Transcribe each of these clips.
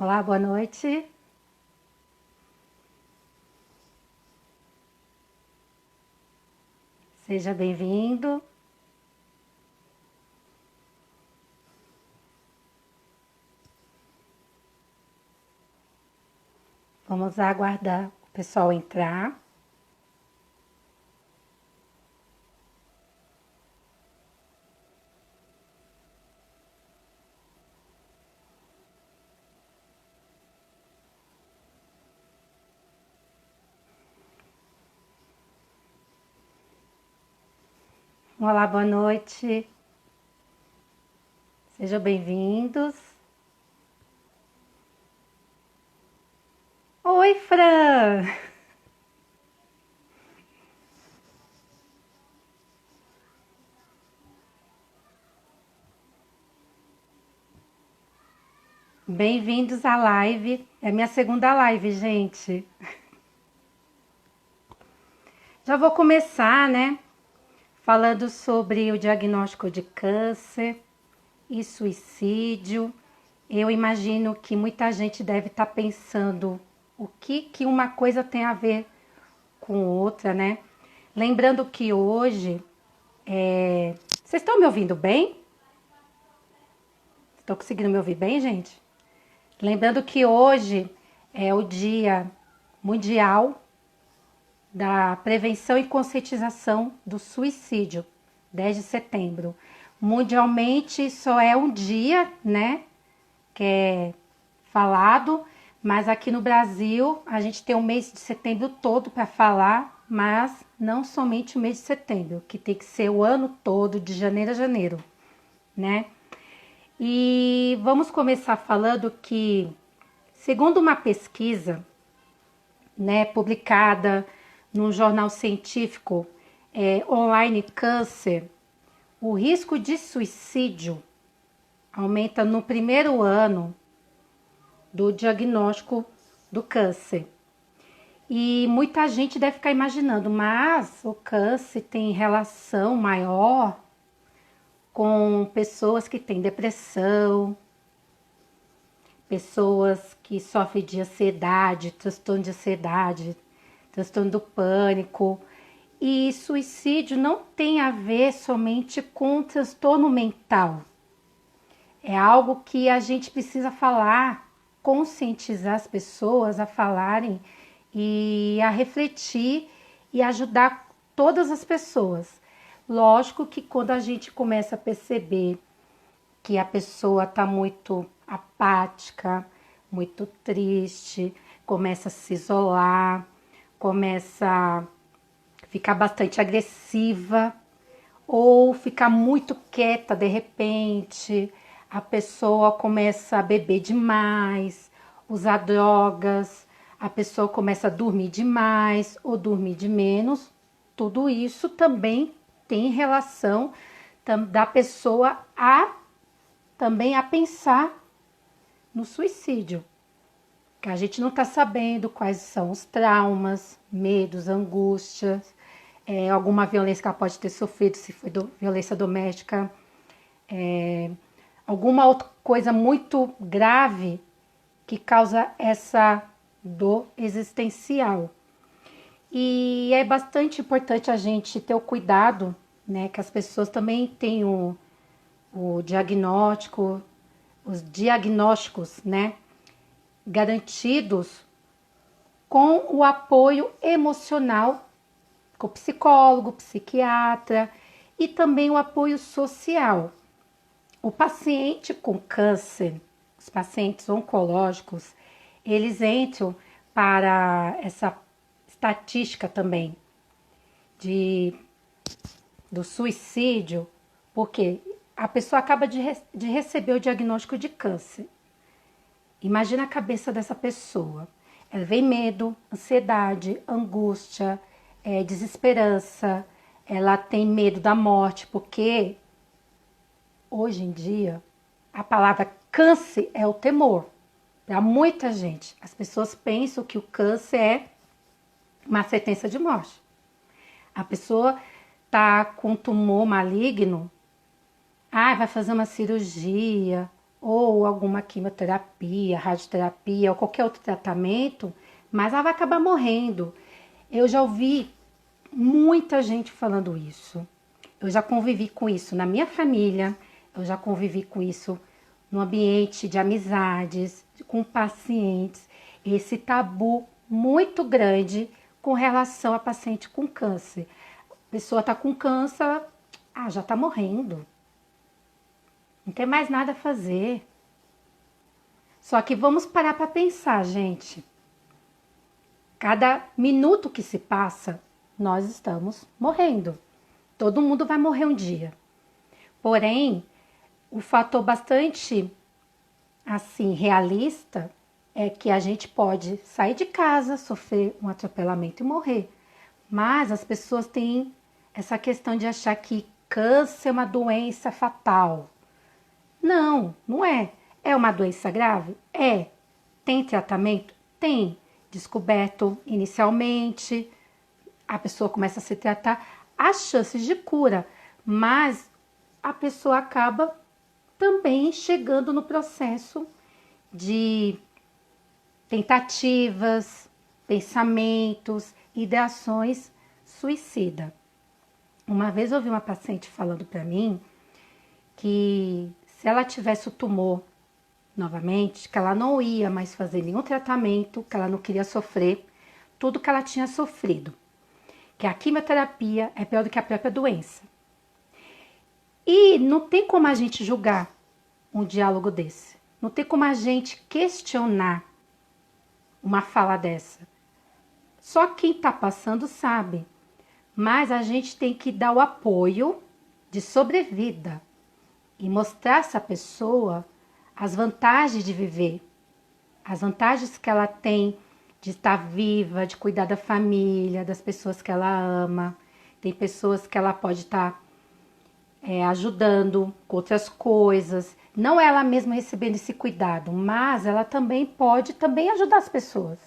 Olá, boa noite. Seja bem-vindo. Vamos aguardar o pessoal entrar. Olá, boa noite. Sejam bem-vindos. Oi, Fran! Bem-vindos à live. É minha segunda live, gente. Já vou começar, né? Falando sobre o diagnóstico de câncer e suicídio. Eu imagino que muita gente deve estar pensando o que uma coisa tem a ver com outra, né? Lembrando que hoje... Vocês estão me ouvindo bem? Estão conseguindo me ouvir bem, gente? Lembrando que hoje é o Dia Mundial da Prevenção e Conscientização do Suicídio, 10 de setembro. Mundialmente só é um dia, né, que é falado, mas aqui no Brasil a gente tem o mês de setembro todo para falar, mas não somente o mês de setembro, que tem que ser o ano todo, de janeiro a janeiro, né? E vamos começar falando que, segundo uma pesquisa, né, publicada num jornal científico online Câncer, o risco de suicídio aumenta no primeiro ano do diagnóstico do câncer. E muita gente deve ficar imaginando, mas o câncer tem relação maior com pessoas que têm depressão, pessoas que sofrem de ansiedade, transtorno do pânico. E suicídio não tem a ver somente com transtorno mental. É algo que a gente precisa falar, conscientizar as pessoas a falarem e a refletir e ajudar todas as pessoas. Lógico que quando a gente começa a perceber que a pessoa está muito apática, muito triste, começa a se isolar, começa a ficar bastante agressiva ou ficar muito quieta de repente, a pessoa começa a beber demais, usar drogas, a pessoa começa a dormir demais ou dormir de menos. Tudo isso também tem relação da pessoa também a pensar no suicídio. Que a gente não está sabendo quais são os traumas, medos, angústias, alguma violência que ela pode ter sofrido, se foi violência doméstica, alguma outra coisa muito grave que causa essa dor existencial. E é bastante importante a gente ter o cuidado, né, que as pessoas também tenham o diagnóstico, os diagnósticos, né, garantidos com o apoio emocional, com o psicólogo, psiquiatra e também o apoio social. O paciente com câncer, os pacientes oncológicos, eles entram para essa estatística também do suicídio, porque a pessoa acaba de receber o diagnóstico de câncer. Imagina a cabeça dessa pessoa. Ela vem medo, ansiedade, angústia, desesperança. Ela tem medo da morte, porque hoje em dia a palavra câncer é o temor. Para muita gente, as pessoas pensam que o câncer é uma sentença de morte. A pessoa tá com tumor maligno, vai fazer uma cirurgia, ou alguma quimioterapia, radioterapia ou qualquer outro tratamento, mas ela vai acabar morrendo. Eu já ouvi muita gente falando isso. Eu já convivi com isso na minha família, eu já convivi com isso no ambiente de amizades, com pacientes. Esse tabu muito grande com relação a paciente com câncer. A pessoa está com câncer, já está morrendo. Não tem mais nada a fazer. Só que vamos parar para pensar, gente. Cada minuto que se passa, nós estamos morrendo. Todo mundo vai morrer um dia. Porém, o fator bastante assim realista é que a gente pode sair de casa, sofrer um atropelamento e morrer. Mas as pessoas têm essa questão de achar que câncer é uma doença fatal. Não, não é. É uma doença grave? É. Tem tratamento? Tem. Descoberto inicialmente, a pessoa começa a se tratar, há chances de cura, mas a pessoa acaba também chegando no processo de tentativas, pensamentos, ideações suicida. Uma vez eu ouvi uma paciente falando para mim que se ela tivesse o tumor novamente, que ela não ia mais fazer nenhum tratamento, que ela não queria sofrer tudo que ela tinha sofrido, que a quimioterapia é pior do que a própria doença. E não tem como a gente julgar um diálogo desse, não tem como a gente questionar uma fala dessa. Só quem está passando sabe, mas a gente tem que dar o apoio de sobrevida e mostrar a essa pessoa as vantagens de viver, as vantagens que ela tem de estar viva, de cuidar da família, das pessoas que ela ama. Tem pessoas que ela pode estar ajudando com outras coisas. Não ela mesma recebendo esse cuidado, mas ela também pode também ajudar as pessoas.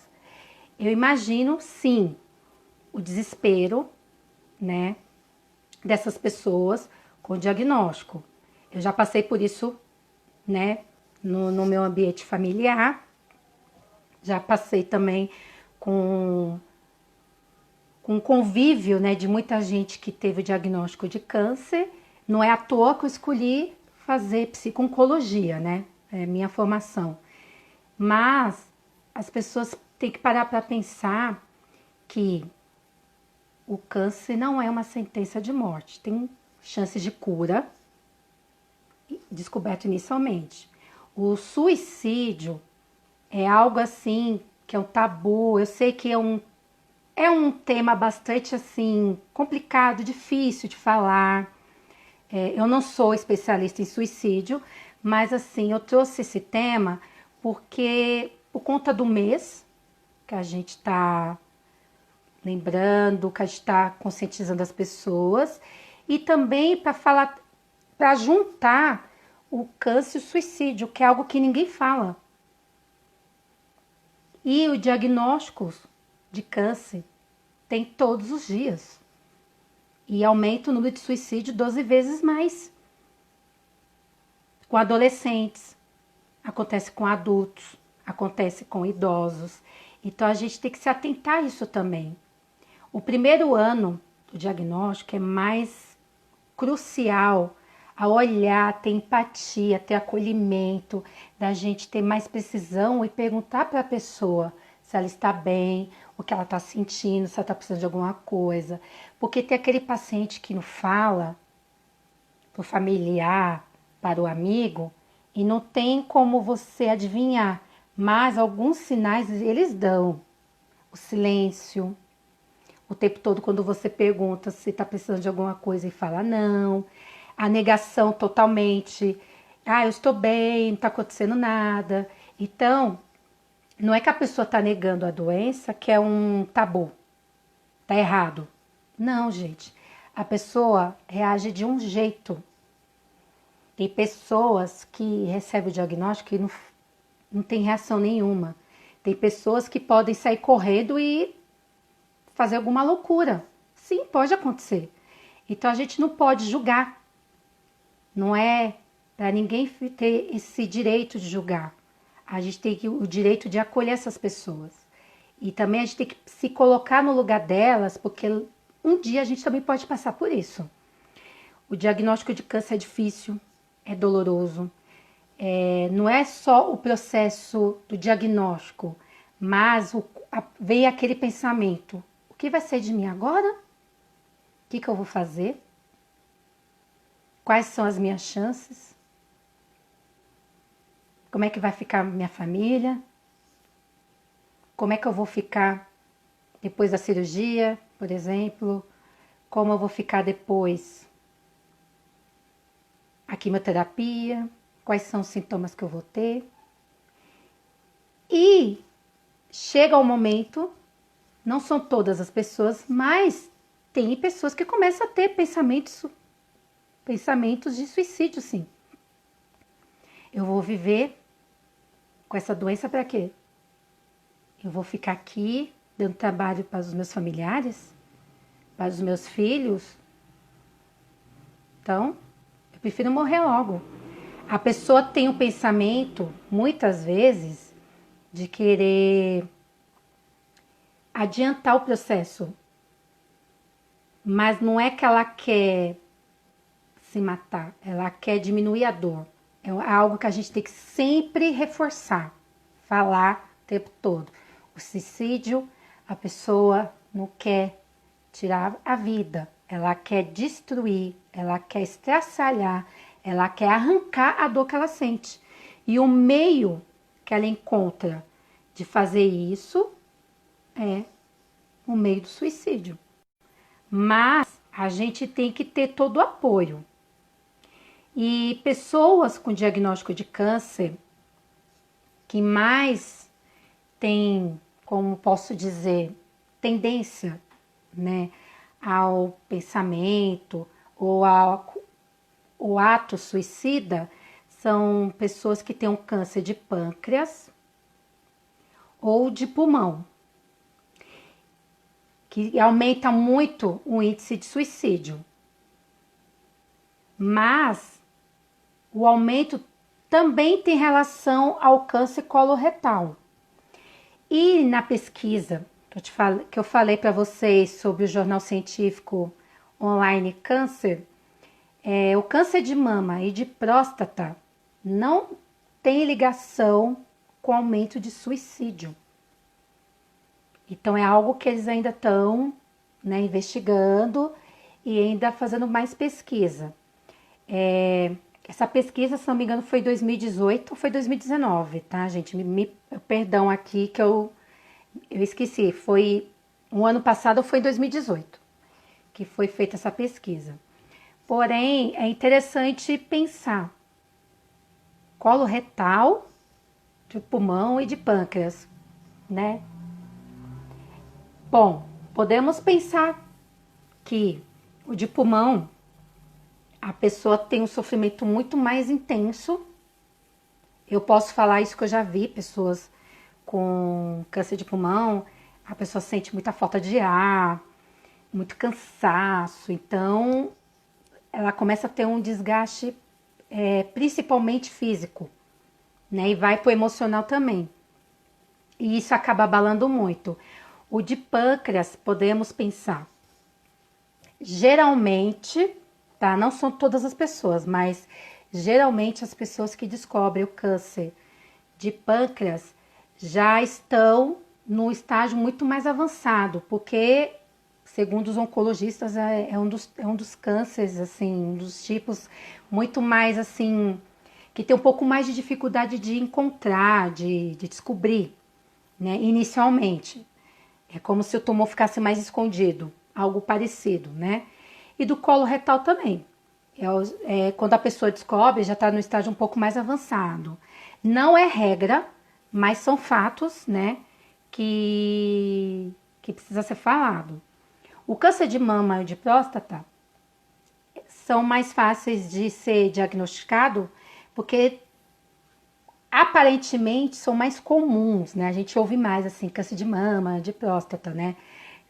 Eu imagino, sim, o desespero, né, dessas pessoas com diagnóstico. Eu já passei por isso, né, no meu ambiente familiar. Já passei também com convívio, né, de muita gente que teve o diagnóstico de câncer. Não é à toa que eu escolhi fazer psico-oncologia, né? É minha formação. Mas as pessoas têm que parar para pensar que o câncer não é uma sentença de morte. Tem chances de cura, descoberto inicialmente. O suicídio é algo assim que é um tabu. Eu sei que é um tema bastante assim complicado, difícil de falar. Eu não sou especialista em suicídio, mas assim eu trouxe esse tema porque por conta do mês que a gente está lembrando, que a gente está conscientizando as pessoas e também para falar, para juntar o câncer e o suicídio, que é algo que ninguém fala. E o diagnóstico de câncer tem todos os dias. E aumenta o número de suicídio 12 vezes mais. Com adolescentes, acontece com adultos, acontece com idosos. Então a gente tem que se atentar a isso também. O primeiro ano do diagnóstico é mais crucial a olhar, ter empatia, ter acolhimento, da gente ter mais precisão e perguntar para a pessoa se ela está bem, o que ela está sentindo, se ela está precisando de alguma coisa. Porque tem aquele paciente que não fala para o familiar, para o amigo, e não tem como você adivinhar, mas alguns sinais eles dão. O silêncio, o tempo todo quando você pergunta se está precisando de alguma coisa e fala não. A negação totalmente. Eu estou bem, não está acontecendo nada. Então, não é que a pessoa está negando a doença, que é um tabu. Tá errado. Não, gente. A pessoa reage de um jeito. Tem pessoas que recebem o diagnóstico e não tem reação nenhuma. Tem pessoas que podem sair correndo e fazer alguma loucura. Sim, pode acontecer. Então a gente não pode julgar. Não é para ninguém ter esse direito de julgar. A gente tem o direito de acolher essas pessoas. E também a gente tem que se colocar no lugar delas, porque um dia a gente também pode passar por isso. O diagnóstico de câncer é difícil, é doloroso. Não é só o processo do diagnóstico, mas vem aquele pensamento: o que vai ser de mim agora? O que eu vou fazer? Quais são as minhas chances? Como é que vai ficar minha família? Como é que eu vou ficar depois da cirurgia, por exemplo? Como eu vou ficar depois a quimioterapia? Quais são os sintomas que eu vou ter? E chega o momento, não são todas as pessoas, mas tem pessoas que começam a ter pensamentos de suicídio, sim. Eu vou viver com essa doença para quê? Eu vou ficar aqui dando trabalho para os meus familiares, para os meus filhos. Então, eu prefiro morrer logo. A pessoa tem o pensamento, muitas vezes, de querer adiantar o processo. Mas não é que ela quer se matar, ela quer diminuir a dor. É algo que a gente tem que sempre reforçar, falar o tempo todo. O suicídio, a pessoa não quer tirar a vida, ela quer destruir, ela quer estraçalhar, ela quer arrancar a dor que ela sente. E o meio que ela encontra de fazer isso é o meio do suicídio. Mas a gente tem que ter todo o apoio. E pessoas com diagnóstico de câncer que mais têm, como posso dizer, tendência, né, ao pensamento ou ao ato suicida, são pessoas que têm um câncer de pâncreas ou de pulmão, que aumenta muito o índice de suicídio. Mas o aumento também tem relação ao câncer coloretal. E na pesquisa que eu falei para vocês sobre o jornal científico online Câncer, o câncer de mama e de próstata não tem ligação com aumento de suicídio. Então é algo que eles ainda estão, né, investigando e ainda fazendo mais pesquisa. Essa pesquisa, se não me engano, foi 2018 ou foi 2019, tá, gente? Perdão aqui que eu esqueci. Foi um ano passado ou foi 2018 que foi feita essa pesquisa. Porém, é interessante pensar colo retal, de pulmão e de pâncreas, né? Bom, podemos pensar que o de pulmão, a pessoa tem um sofrimento muito mais intenso. Eu posso falar isso que eu já vi pessoas com câncer de pulmão, a pessoa sente muita falta de ar, muito cansaço, então ela começa a ter um desgaste principalmente físico, né? E vai pro emocional também. E isso acaba abalando muito. O de pâncreas, podemos pensar, geralmente, tá? Não são todas as pessoas, mas geralmente as pessoas que descobrem o câncer de pâncreas já estão no estágio muito mais avançado, porque, segundo os oncologistas, é um dos cânceres, assim, um dos tipos muito mais, assim, que tem um pouco mais de dificuldade de encontrar, de descobrir, né, inicialmente. É como se o tumor ficasse mais escondido, algo parecido, né? E do colo retal também. Quando a pessoa descobre, já está no estágio um pouco mais avançado. Não é regra, mas são fatos, né, que precisa ser falado. O câncer de mama e de próstata são mais fáceis de ser diagnosticado porque aparentemente são mais comuns, né? A gente ouve mais assim, câncer de mama, de próstata, né?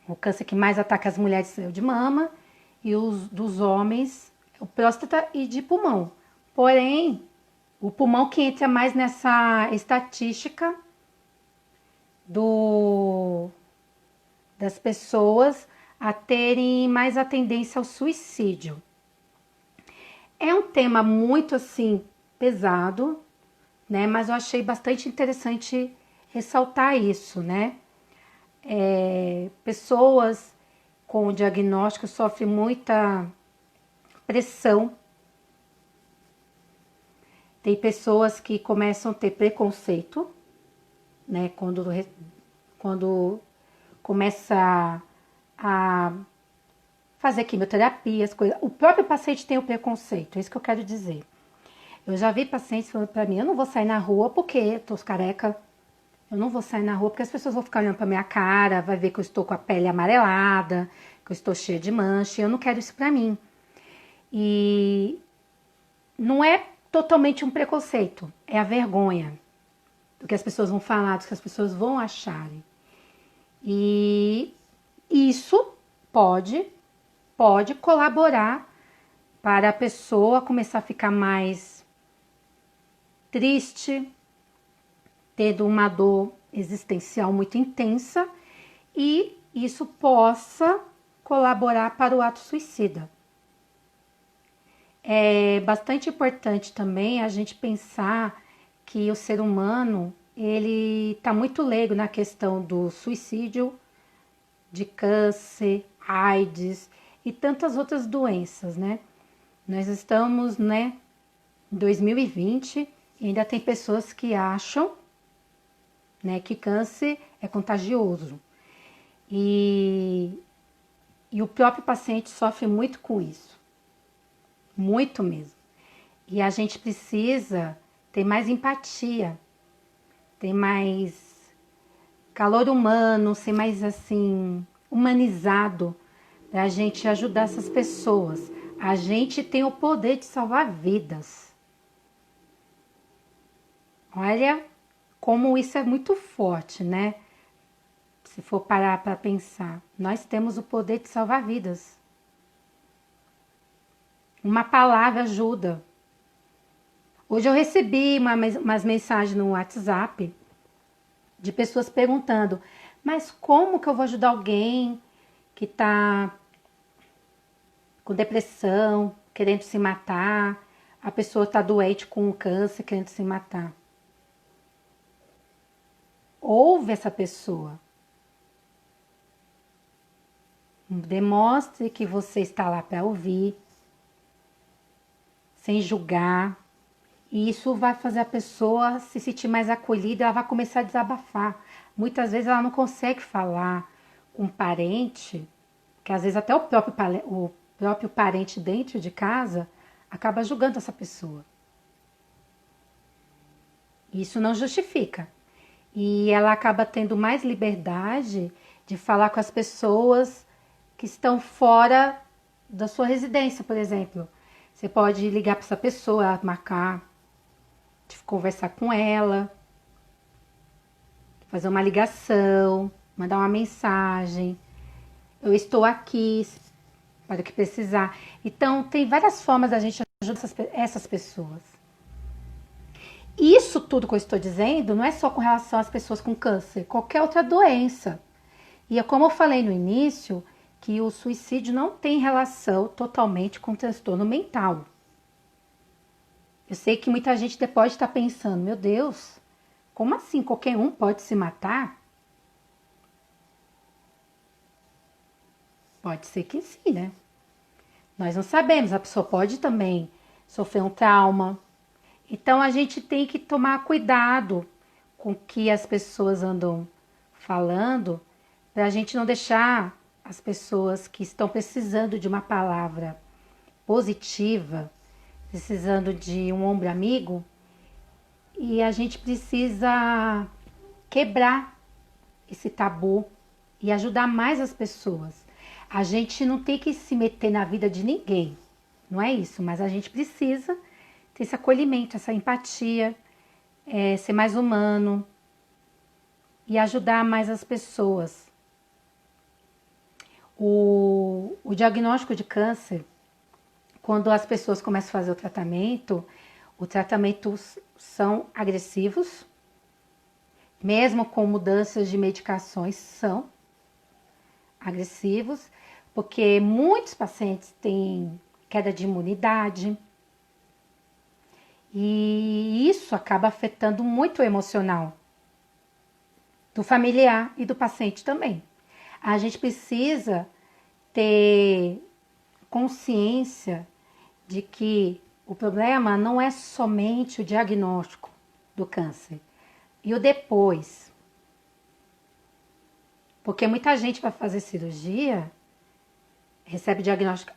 O câncer que mais ataca as mulheres é o de mama e os dos homens, o próstata e de pulmão. Porém, o pulmão que entra mais nessa estatística das pessoas a terem mais a tendência ao suicídio. É um tema muito assim pesado, né? Mas eu achei bastante interessante ressaltar isso, né? Pessoas com o diagnóstico sofrem muita pressão. Tem pessoas que começam a ter preconceito, né? Quando começa a fazer quimioterapia, as coisas. O próprio paciente tem o preconceito, é isso que eu quero dizer. Eu já vi pacientes falando pra mim, eu não vou sair na rua porque eu tô careca. Eu não vou sair na rua porque as pessoas vão ficar olhando pra minha cara, vai ver que eu estou com a pele amarelada, que eu estou cheia de mancha, e eu não quero isso pra mim. E não é totalmente um preconceito, é a vergonha do que as pessoas vão falar, do que as pessoas vão acharem. E isso pode colaborar para a pessoa começar a ficar mais triste, tendo uma dor existencial muito intensa, e isso possa colaborar para o ato suicida. É bastante importante também a gente pensar que o ser humano ele está muito leigo na questão do suicídio, de câncer, AIDS e tantas outras doenças, né? Nós estamos, né, em 2020 e ainda tem pessoas que acham, né, que câncer é contagioso. E o próprio paciente sofre muito com isso. Muito mesmo. E a gente precisa ter mais empatia, ter mais calor humano, ser mais assim, humanizado, para a gente ajudar essas pessoas. A gente tem o poder de salvar vidas. Olha como isso é muito forte, né? Se for parar para pensar, nós temos o poder de salvar vidas. Uma palavra ajuda. Hoje eu recebi umas mensagens no WhatsApp de pessoas perguntando, mas como que eu vou ajudar alguém que está com depressão, querendo se matar, a pessoa está doente com câncer, querendo se matar? Ouve essa pessoa. Demonstre que você está lá para ouvir, sem julgar. E isso vai fazer a pessoa se sentir mais acolhida, ela vai começar a desabafar. Muitas vezes ela não consegue falar com um parente, que às vezes até o próprio parente dentro de casa acaba julgando essa pessoa. Isso não justifica. E ela acaba tendo mais liberdade de falar com as pessoas que estão fora da sua residência, por exemplo. Você pode ligar para essa pessoa, marcar, de conversar com ela, fazer uma ligação, mandar uma mensagem. Eu estou aqui para o que precisar. Então, tem várias formas da gente ajudar essas pessoas. Isso tudo que eu estou dizendo não é só com relação às pessoas com câncer, qualquer outra doença. E é como eu falei no início, que o suicídio não tem relação totalmente com o transtorno mental. Eu sei que muita gente pode estar pensando, meu Deus, como assim qualquer um pode se matar? Pode ser que sim, né? Nós não sabemos, a pessoa pode também sofrer um trauma. Então a gente tem que tomar cuidado com o que as pessoas andam falando, para a gente não deixar as pessoas que estão precisando de uma palavra positiva, precisando de um ombro amigo, e a gente precisa quebrar esse tabu e ajudar mais as pessoas. A gente não tem que se meter na vida de ninguém, não é isso, mas a gente precisa ter esse acolhimento, essa empatia, ser mais humano e ajudar mais as pessoas. O diagnóstico de câncer, quando as pessoas começam a fazer o tratamento, Os tratamentos são agressivos, mesmo com mudanças de medicações, são agressivos, porque muitos pacientes têm queda de imunidade e isso acaba afetando muito o emocional do familiar e do paciente também. A gente precisa ter consciência de que o problema não é somente o diagnóstico do câncer e o depois. Porque muita gente vai fazer cirurgia, recebe o diagnóstico,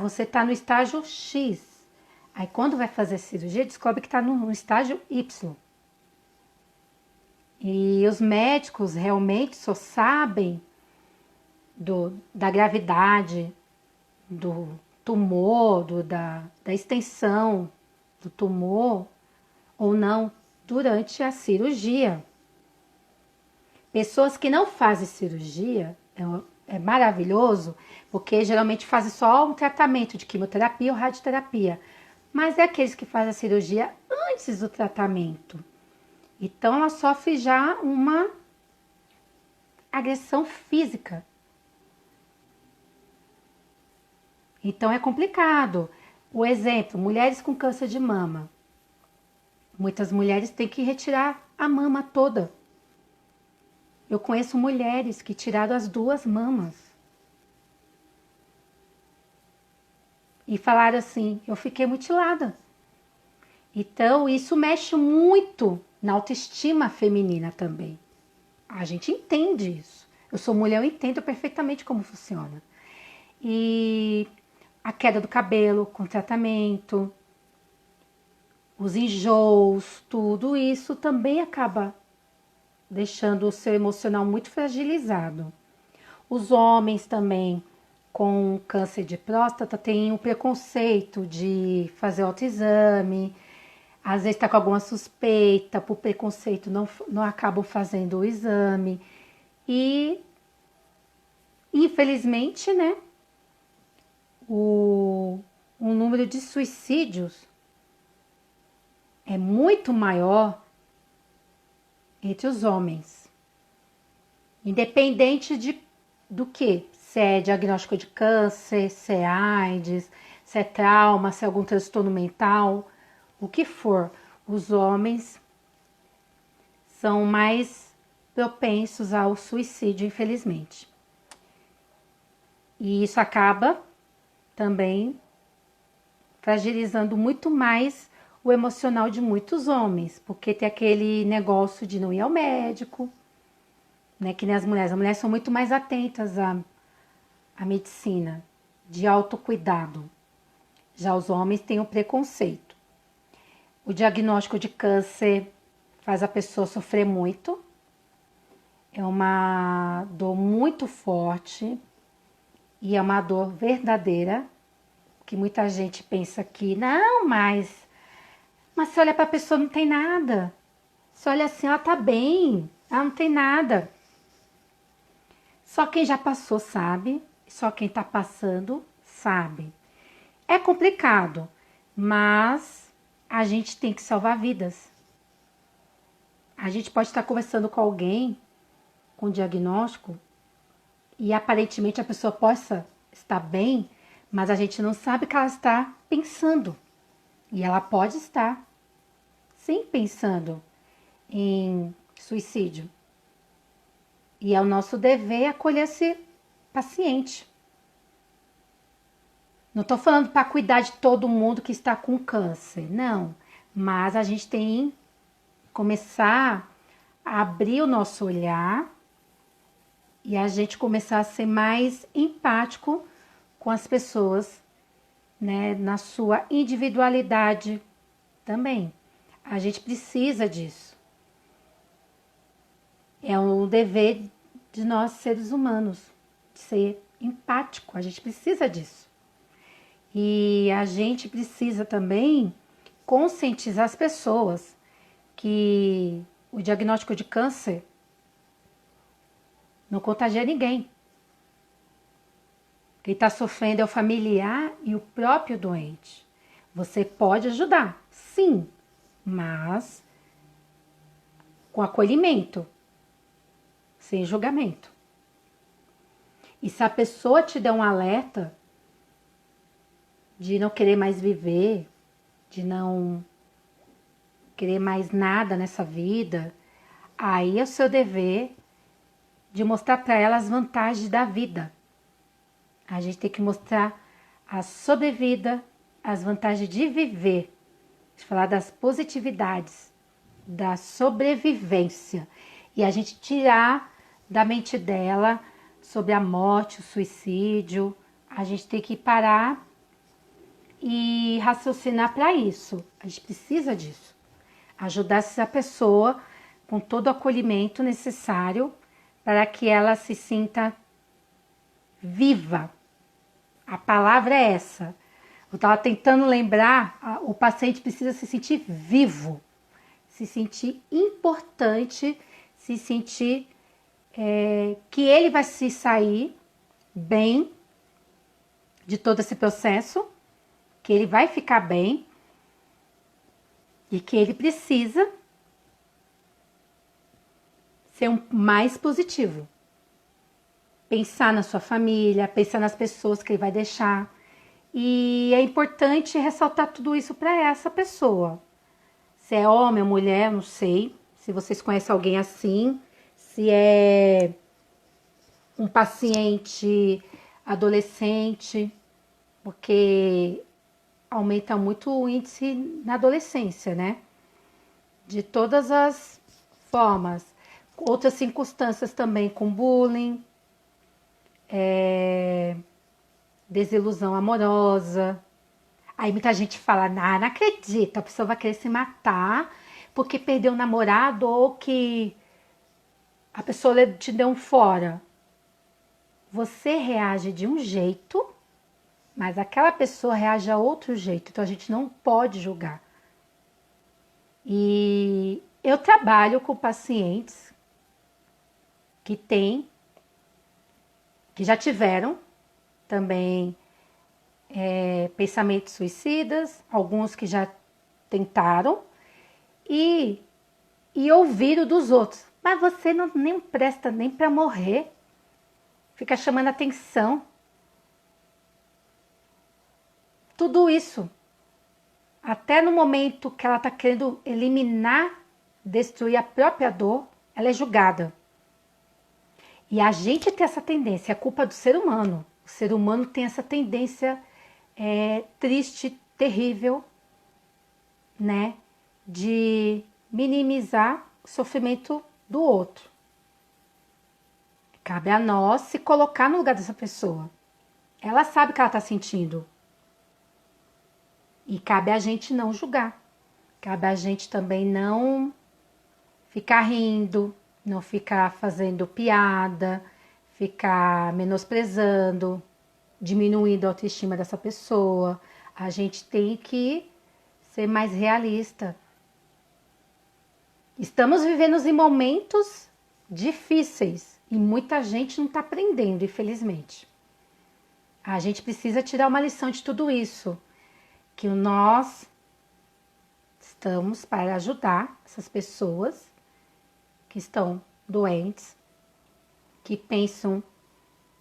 você está no estágio X. Aí quando vai fazer cirurgia, descobre que está no estágio Y. E os médicos realmente só sabem da gravidade do tumor, da extensão do tumor ou não durante a cirurgia. Pessoas que não fazem cirurgia, é maravilhoso, porque geralmente fazem só um tratamento de quimioterapia ou radioterapia. Mas é aqueles que fazem a cirurgia antes do tratamento. Então ela sofre já uma agressão física. Então é complicado. O exemplo, mulheres com câncer de mama. Muitas mulheres têm que retirar a mama toda. Eu conheço mulheres que tiraram as 2 mamas. E falaram assim, eu fiquei mutilada. Então isso mexe muito na autoestima feminina também. A gente entende isso. Eu sou mulher, eu entendo perfeitamente como funciona. E a queda do cabelo com tratamento, os enjoos, tudo isso também acaba deixando o seu emocional muito fragilizado. Os homens também com câncer de próstata têm o preconceito de fazer autoexame, às vezes está com alguma suspeita, por preconceito não acabam fazendo o exame. E, infelizmente, né, o número de suicídios é muito maior entre os homens. Independente do que, se é diagnóstico de câncer, se é AIDS, se é trauma, se é algum transtorno mental, o que for, os homens são mais propensos ao suicídio, infelizmente. E isso acaba também fragilizando muito mais o emocional de muitos homens, porque tem aquele negócio de não ir ao médico, né? Que nem as mulheres são muito mais atentas à medicina, de autocuidado. Já os homens têm o preconceito. O diagnóstico de câncer faz a pessoa sofrer muito, é uma dor muito forte e é uma dor verdadeira, que muita gente pensa que não, mas se olha para a pessoa não tem nada. Se olha assim, ela tá bem, ela não tem nada. Só quem já passou sabe, só quem tá passando sabe. É complicado, mas a gente tem que salvar vidas. A gente pode estar conversando com alguém com diagnóstico e aparentemente a pessoa possa estar bem, mas a gente não sabe o que ela está pensando. E ela pode estar, sim, pensando em suicídio. E é o nosso dever acolher esse paciente. Não estou falando para cuidar de todo mundo que está com câncer, não. Mas a gente tem que começar a abrir o nosso olhar e a gente começar a ser mais empático com as pessoas, né, na sua individualidade também. A gente precisa disso. É um dever de nós, seres humanos, de ser empático. A gente precisa disso. E a gente precisa também conscientizar as pessoas que o diagnóstico de câncer não contagia ninguém. Quem está sofrendo é o familiar e o próprio doente. Você pode ajudar, sim, mas com acolhimento, sem julgamento. E se a pessoa te der um alerta de não querer mais viver, de não querer mais nada nessa vida, aí é o seu dever de mostrar para ela as vantagens da vida. A gente tem que mostrar a sobrevida, as vantagens de viver, de falar das positividades, da sobrevivência. E a gente tirar da mente dela sobre a morte, o suicídio. A gente tem que parar e raciocinar para isso. A gente precisa disso. Ajudar essa pessoa com todo o acolhimento necessário para que ela se sinta viva. A palavra é essa. Eu estava tentando lembrar, o paciente precisa se sentir vivo, se sentir importante, se sentir que ele vai se sair bem de todo esse processo, que ele vai ficar bem e que ele precisa ser mais positivo. Pensar na sua família, pensar nas pessoas que ele vai deixar. E é importante ressaltar tudo isso para essa pessoa. Se é homem ou mulher, não sei. Se vocês conhecem alguém assim. Se é um paciente adolescente. Porque aumenta muito o índice na adolescência, né? De todas as formas. Outras circunstâncias também, com bullying. Desilusão amorosa. Aí muita gente fala, não acredito, a pessoa vai querer se matar porque perdeu o namorado ou que a pessoa te deu um fora. Você reage de um jeito, mas aquela pessoa reage a outro jeito, então a gente não pode julgar. E eu trabalho com pacientes que já tiveram também pensamentos suicidas, alguns que já tentaram, e ouviram dos outros. Mas você não nem presta nem para morrer, fica chamando atenção. Tudo isso, até no momento que ela está querendo eliminar, destruir a própria dor, ela é julgada. E a gente tem essa tendência, é culpa do ser humano. O ser humano tem essa tendência triste, terrível, né? De minimizar o sofrimento do outro. Cabe a nós se colocar no lugar dessa pessoa. Ela sabe o que ela está sentindo. E cabe a gente não julgar. Cabe a gente também não ficar rindo, não ficar fazendo piada, ficar menosprezando, diminuindo a autoestima dessa pessoa. A gente tem que ser mais realista. Estamos vivendo em momentos difíceis e muita gente não está aprendendo, infelizmente. A gente precisa tirar uma lição de tudo isso, que nós estamos para ajudar essas pessoas que estão doentes, que pensam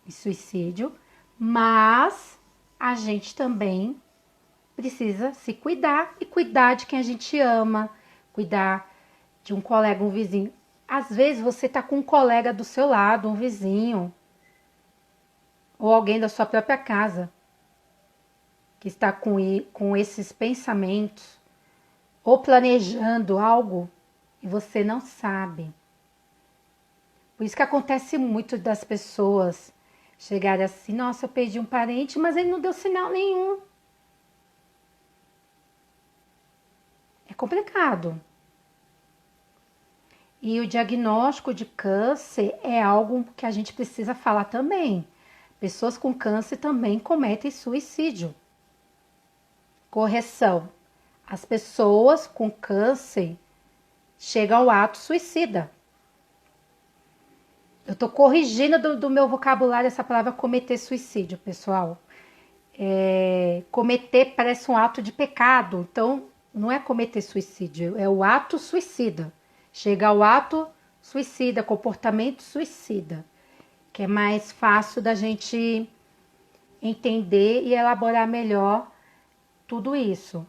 em suicídio, mas a gente também precisa se cuidar e cuidar de quem a gente ama, cuidar de um colega, um vizinho. Às vezes você está com um colega do seu lado, um vizinho, ou alguém da sua própria casa, que está com esses pensamentos, ou planejando algo, e você não sabe. Por isso que acontece muito das pessoas chegarem assim, nossa, eu perdi um parente, mas ele não deu sinal nenhum. É complicado. E o diagnóstico de câncer é algo que a gente precisa falar também. Pessoas com câncer também cometem suicídio. Correção. As pessoas com câncer chegam ao ato suicida. Eu estou corrigindo do meu vocabulário essa palavra cometer suicídio, pessoal. cometer parece um ato de pecado. Então, não é cometer suicídio, é o ato suicida. Chega ao ato suicida, comportamento suicida, que é mais fácil da gente entender e elaborar melhor tudo isso.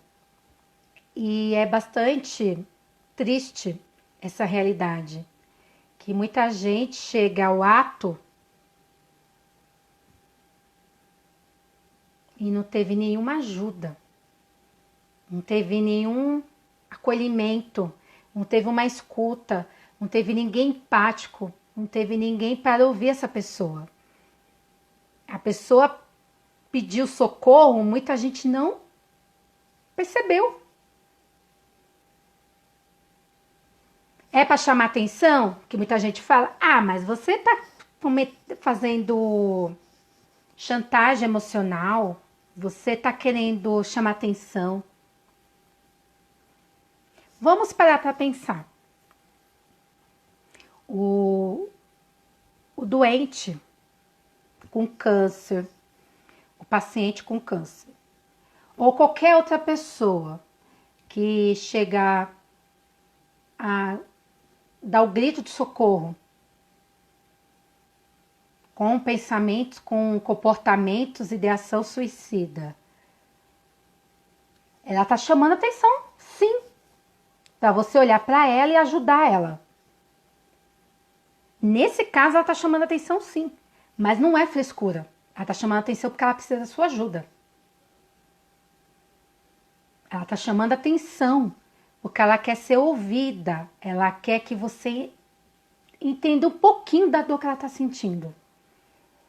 E é bastante triste essa realidade, que muita gente chega ao ato e não teve nenhuma ajuda, não teve nenhum acolhimento, não teve uma escuta, não teve ninguém empático, não teve ninguém para ouvir essa pessoa. A pessoa pediu socorro, muita gente não percebeu. É para chamar atenção, que muita gente fala, mas você está fazendo chantagem emocional, você está querendo chamar atenção. Vamos parar para pensar. O doente com câncer, o paciente com câncer, ou qualquer outra pessoa que chega a dar o grito de socorro com pensamentos, com comportamentos e de ação suicida, ela está chamando atenção, sim, para você olhar para ela e ajudar ela. Nesse caso, ela está chamando atenção, sim, mas não é frescura. Ela está chamando atenção porque ela precisa da sua ajuda. Ela está chamando atenção porque ela quer ser ouvida. Ela quer que você entenda um pouquinho da dor que ela está sentindo.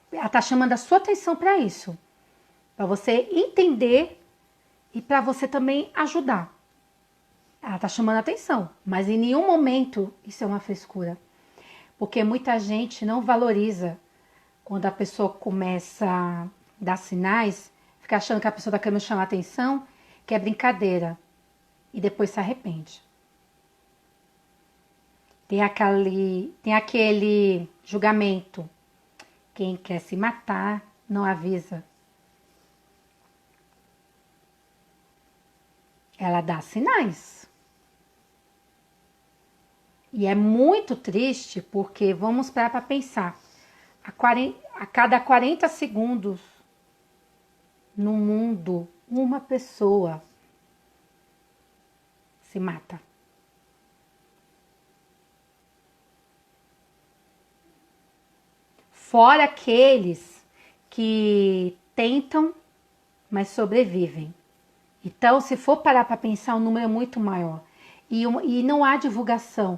Ela está chamando a sua atenção para isso. Para você entender e para você também ajudar. Ela está chamando atenção, mas em nenhum momento isso é uma frescura. Porque muita gente não valoriza quando a pessoa começa a dar sinais, fica achando que a pessoa está querendo chamar atenção, que é brincadeira, e depois se arrepende. Tem aquele julgamento. Quem quer se matar não avisa. Ela dá sinais. E é muito triste porque vamos parar para pensar. A cada 40 segundos no mundo, uma pessoa se mata. Fora aqueles que tentam, mas sobrevivem. Então, se for parar para pensar, o número é muito maior. E não há divulgação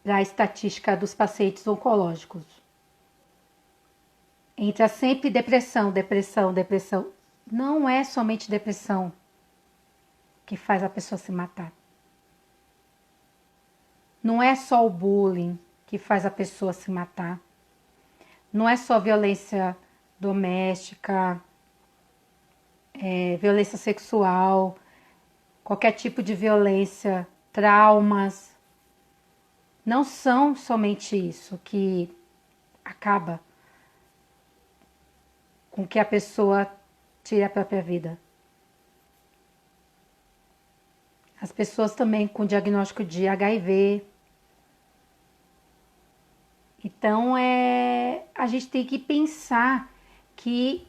para a estatística dos pacientes oncológicos. Entra sempre depressão. Não é somente depressão que faz a pessoa se matar. Não é só o bullying que faz a pessoa se matar. Não é só violência doméstica, violência sexual, qualquer tipo de violência, traumas. Não são somente isso que acaba com que a pessoa tire a própria vida. As pessoas também com diagnóstico de HIV. Então, a gente tem que pensar que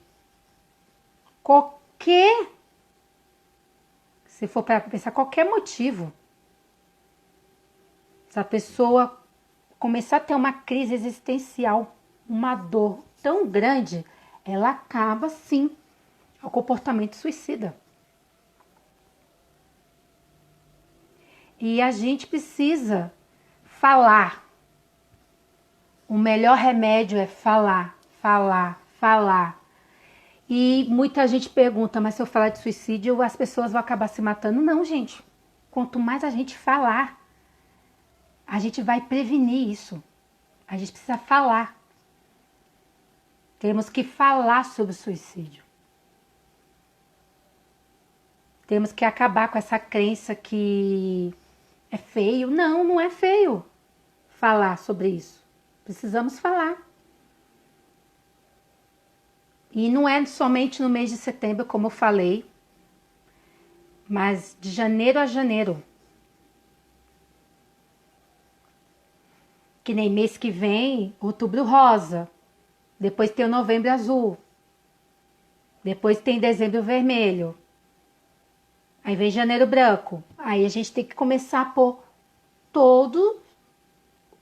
se for para pensar, qualquer motivo, se a pessoa começar a ter uma crise existencial, uma dor tão grande, ela acaba, sim, ao comportamento suicida. E a gente precisa falar. O melhor remédio é falar, falar, falar. E muita gente pergunta, mas se eu falar de suicídio, as pessoas vão acabar se matando? Não, gente. Quanto mais a gente falar, a gente vai prevenir isso. A gente precisa falar. Temos que falar sobre o suicídio. Temos que acabar com essa crença que é feio. Não, não é feio falar sobre isso. Precisamos falar. E não é somente no mês de setembro, como eu falei, mas de janeiro a janeiro. Que nem mês que vem, outubro rosa. Depois tem o novembro azul. Depois tem dezembro vermelho. Aí vem janeiro branco. Aí a gente tem que começar a pôr todo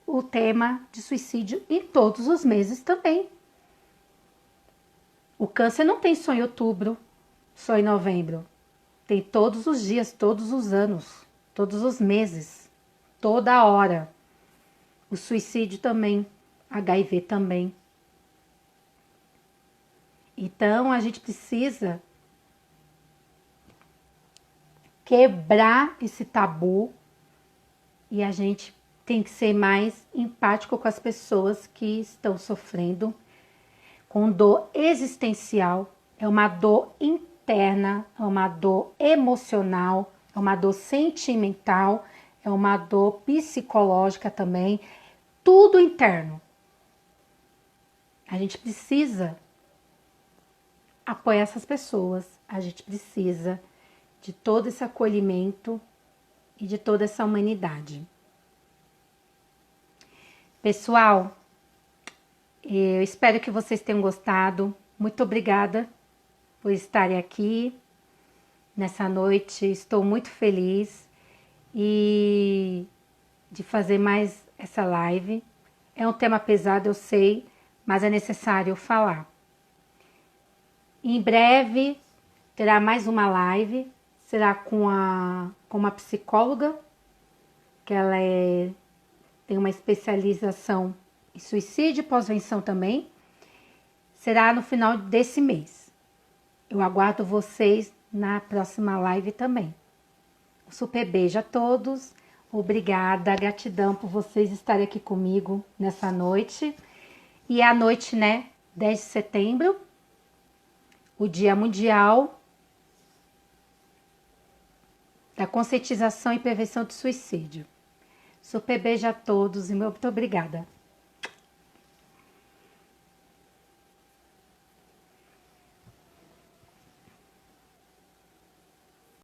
o tema de suicídio em todos os meses também. O câncer não tem só em outubro, só em novembro. Tem todos os dias, todos os anos, todos os meses, toda hora. O suicídio também, HIV também. Então a gente precisa quebrar esse tabu e a gente tem que ser mais empático com as pessoas que estão sofrendo com dor existencial. É uma dor interna, é uma dor emocional, é uma dor sentimental, é uma dor psicológica também, tudo interno. A gente precisa apoiar essas pessoas, a gente precisa de todo esse acolhimento e de toda essa humanidade. Pessoal, eu espero que vocês tenham gostado. Muito obrigada por estarem aqui nessa noite. Estou muito feliz e de fazer mais essa live. É um tema pesado, eu sei, mas é necessário falar. Em breve terá mais uma live, será com uma psicóloga, que ela tem uma especialização em suicídio e pós-venção também. Será no final desse mês. Eu aguardo vocês na próxima live também. Um super beijo a todos. Obrigada, gratidão por vocês estarem aqui comigo nessa noite. E é a noite, 10 de setembro, o Dia Mundial da Conscientização e Prevenção do Suicídio. Super beijo a todos e muito obrigada.